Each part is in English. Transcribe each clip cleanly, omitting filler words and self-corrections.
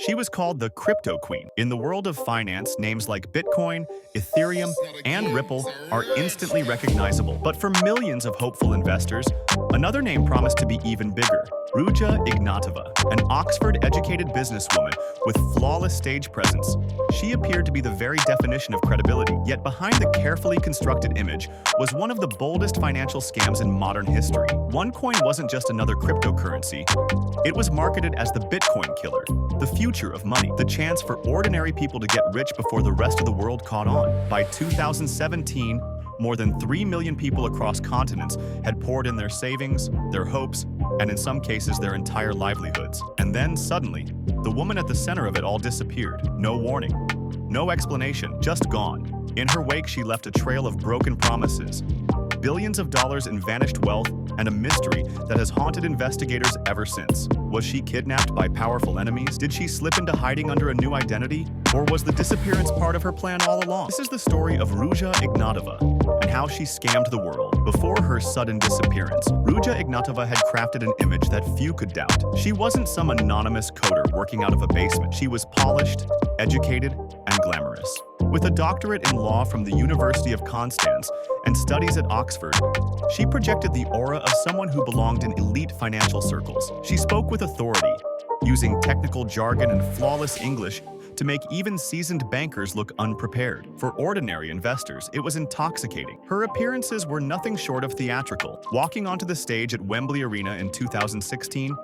She was called the crypto queen. In the world of finance, names like Bitcoin, Ethereum, and Ripple are instantly recognizable. But for millions of hopeful investors, another name promised to be even bigger. Ruja Ignatova, an Oxford-educated businesswoman with flawless stage presence. She appeared to be the very definition of credibility, yet behind the carefully constructed image was one of the boldest financial scams in modern history. OneCoin wasn't just another cryptocurrency. It was marketed as the Bitcoin killer, the future of money, the chance for ordinary people to get rich before the rest of the world caught on. By 2017, more than 3 million people across continents had poured in their savings, their hopes, and in some cases their entire livelihoods. And then suddenly, the woman at the center of it all disappeared. No warning, no explanation, just gone. In her wake, she left a trail of broken promises, billions of dollars in vanished wealth, and a mystery that has haunted investigators ever since. Was she kidnapped by powerful enemies? Did she slip into hiding under a new identity? Or was the disappearance part of her plan all along? This is the story of Ruja Ignatova and how she scammed the world. Before her sudden disappearance, Ruja Ignatova had crafted an image that few could doubt. She wasn't some anonymous coder working out of a basement. She was polished, educated, and glamorous. With a doctorate in law from the University of Constance and studies at Oxford, she projected the aura of someone who belonged in elite financial circles. She spoke with authority, using technical jargon and flawless English to make even seasoned bankers look unprepared. For ordinary investors, it was intoxicating. Her appearances were nothing short of theatrical. Walking onto the stage at Wembley Arena in 2016,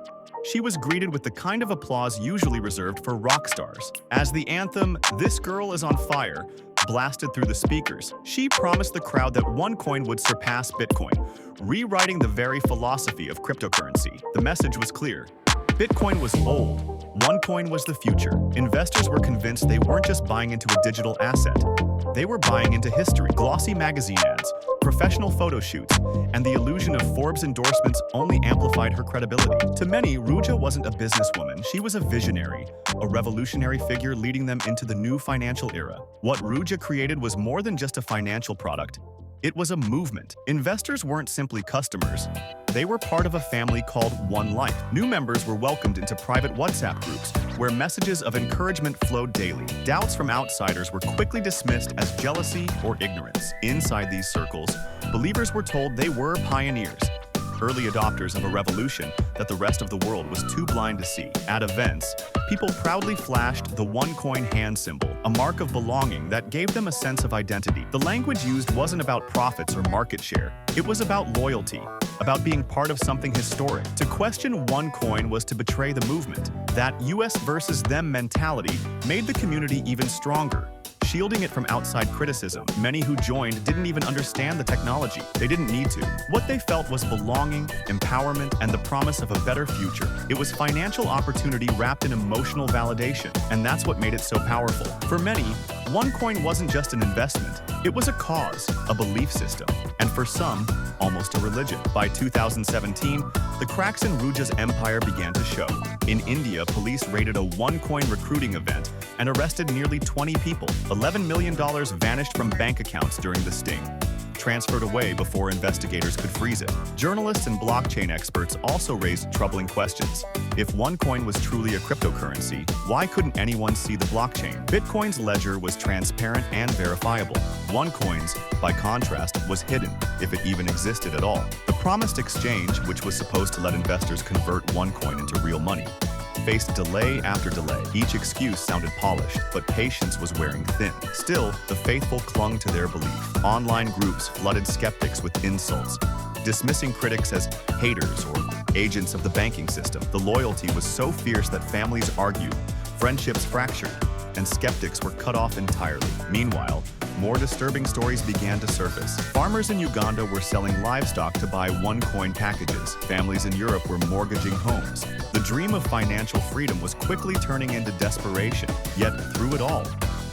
she was greeted with the kind of applause usually reserved for rock stars. As the anthem, "This Girl is on Fire," blasted through the speakers, she promised the crowd that OneCoin would surpass Bitcoin, rewriting the very philosophy of cryptocurrency. The message was clear. Bitcoin was old. OneCoin was the future. Investors were convinced they weren't just buying into a digital asset. They were buying into history. Glossy magazine ads, professional photo shoots, and the illusion of Forbes endorsements only amplified her credibility. To many, Ruja wasn't a businesswoman. She was a visionary, a revolutionary figure leading them into the new financial era. What Ruja created was more than just a financial product. It was a movement. Investors weren't simply customers. They were part of a family called One Life. New members were welcomed into private WhatsApp groups where messages of encouragement flowed daily. Doubts from outsiders were quickly dismissed as jealousy or ignorance. Inside these circles, believers were told they were pioneers, early adopters of a revolution that the rest of the world was too blind to see. At events, people proudly flashed the OneCoin hand symbol, a mark of belonging that gave them a sense of identity. The language used wasn't about profits or market share. It was about loyalty, about being part of something historic. To question OneCoin was to betray the movement. That US versus them mentality made the community even stronger, shielding it from outside criticism. Many who joined didn't even understand the technology. They didn't need to. What they felt was belonging, empowerment, and the promise of a better future. It was financial opportunity wrapped in emotional validation, and that's what made it so powerful. For many, OneCoin wasn't just an investment. It was a cause, a belief system, and for some, almost a religion. By 2017, the cracks in Ruja's empire began to show. In India, police raided a OneCoin recruiting event and arrested nearly 20 people. $11 million vanished from bank accounts during the sting, transferred away before investigators could freeze it. Journalists and blockchain experts also raised troubling questions. If OneCoin was truly a cryptocurrency, why couldn't anyone see the blockchain? Bitcoin's ledger was transparent and verifiable. OneCoin's, by contrast, was hidden, if it even existed at all. The promised exchange, which was supposed to let investors convert OneCoin into real money, faced delay after delay. Each excuse sounded polished, but patience was wearing thin. Still, the faithful clung to their belief. Online groups flooded skeptics with insults, dismissing critics as haters or agents of the banking system. The loyalty was so fierce that families argued, friendships fractured, and skeptics were cut off entirely. Meanwhile, more disturbing stories began to surface. Farmers in Uganda were selling livestock to buy OneCoin packages. Families in Europe were mortgaging homes. The dream of financial freedom was quickly turning into desperation. Yet, through it all,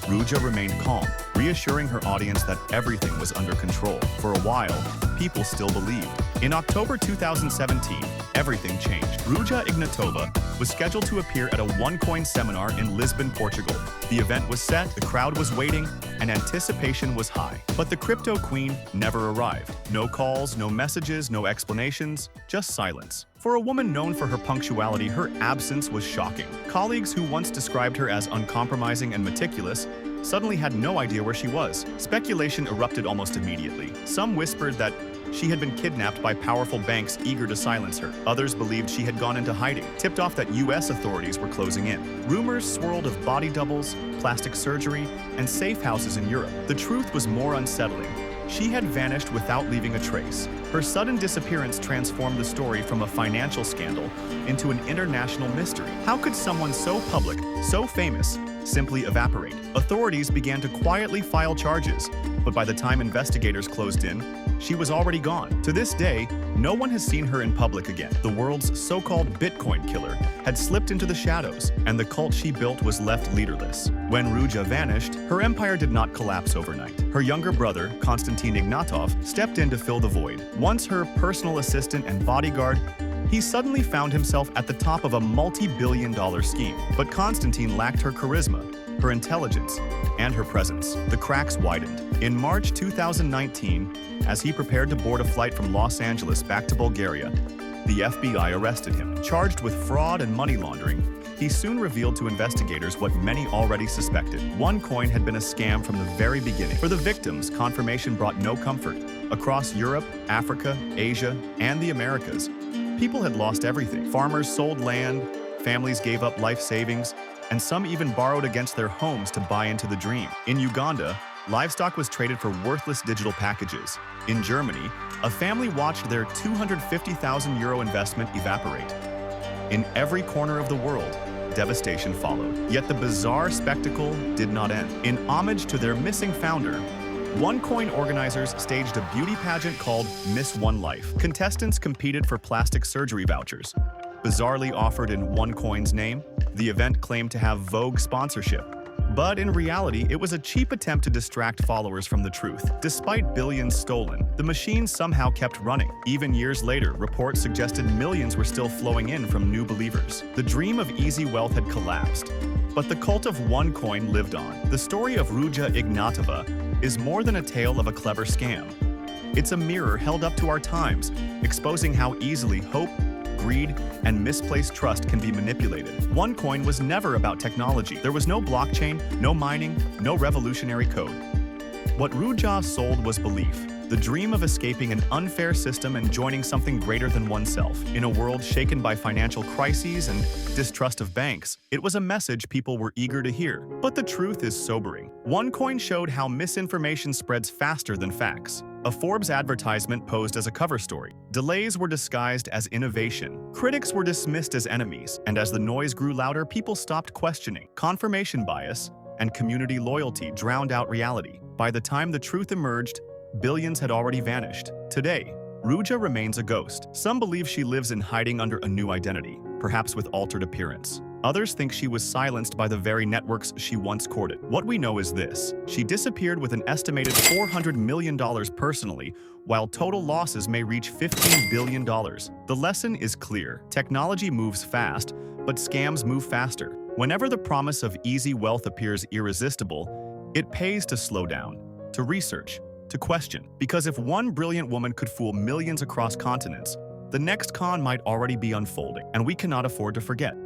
Ruja remained calm, reassuring her audience that everything was under control. For a while, people still believed. In October 2017, everything changed. Ruja Ignatova was scheduled to appear at a OneCoin seminar in Lisbon, Portugal. The event was set, the crowd was waiting, and anticipation was high. But the crypto queen never arrived. No calls, no messages, no explanations, just silence. For a woman known for her punctuality, her absence was shocking. Colleagues who once described her as uncompromising and meticulous suddenly had no idea where she was. Speculation erupted almost immediately. Some whispered that she had been kidnapped by powerful banks eager to silence her. Others believed she had gone into hiding, tipped off that US authorities were closing in. Rumors swirled of body doubles, plastic surgery, and safe houses in Europe. The truth was more unsettling. She had vanished without leaving a trace. Her sudden disappearance transformed the story from a financial scandal into an international mystery. How could someone so public, so famous, simply evaporate? Authorities began to quietly file charges, but by the time investigators closed in, she was already gone. To this day, no one has seen her in public again. The world's so-called Bitcoin killer had slipped into the shadows, and the cult she built was left leaderless. When Ruja vanished, her empire did not collapse overnight. Her younger brother, Konstantin Ignatov, stepped in to fill the void. Once her personal assistant and bodyguard, he suddenly found himself at the top of a multi-billion-dollar scheme. But Konstantin lacked her charisma, her intelligence, and her presence. The cracks widened. In March 2019, as he prepared to board a flight from Los Angeles back to Bulgaria, the FBI arrested him. Charged with fraud and money laundering, he soon revealed to investigators what many already suspected. OneCoin had been a scam from the very beginning. For the victims, confirmation brought no comfort. Across Europe, Africa, Asia, and the Americas, people had lost everything. Farmers sold land, families gave up life savings, and some even borrowed against their homes to buy into the dream. In Uganda, livestock was traded for worthless digital packages. In Germany, a family watched their €250,000 investment evaporate. In every corner of the world, devastation followed. Yet the bizarre spectacle did not end. In homage to their missing founder, OneCoin organizers staged a beauty pageant called Miss One Life. Contestants competed for plastic surgery vouchers. Bizarrely offered in OneCoin's name, the event claimed to have Vogue sponsorship. But in reality, it was a cheap attempt to distract followers from the truth. Despite billions stolen, the machine somehow kept running. Even years later, reports suggested millions were still flowing in from new believers. The dream of easy wealth had collapsed, but the cult of OneCoin lived on. The story of Ruja Ignatova is more than a tale of a clever scam. It's a mirror held up to our times, exposing how easily hope, greed, and misplaced trust can be manipulated. OneCoin was never about technology. There was no blockchain, no mining, no revolutionary code. What Ruja sold was belief, the dream of escaping an unfair system and joining something greater than oneself. In a world shaken by financial crises and distrust of banks, it was a message people were eager to hear. But the truth is sobering. OneCoin showed how misinformation spreads faster than facts. A Forbes advertisement posed as a cover story. Delays were disguised as innovation. Critics were dismissed as enemies, and as the noise grew louder, people stopped questioning. Confirmation bias and community loyalty drowned out reality. By the time the truth emerged, billions had already vanished. Today, Ruja remains a ghost. Some believe she lives in hiding under a new identity, perhaps with altered appearance. Others think she was silenced by the very networks she once courted. What we know is this: she disappeared with an estimated $400 million personally, while total losses may reach $15 billion. The lesson is clear. Technology moves fast, but scams move faster. Whenever the promise of easy wealth appears irresistible, it pays to slow down, to research, to question. Because if one brilliant woman could fool millions across continents, the next con might already be unfolding, and we cannot afford to forget.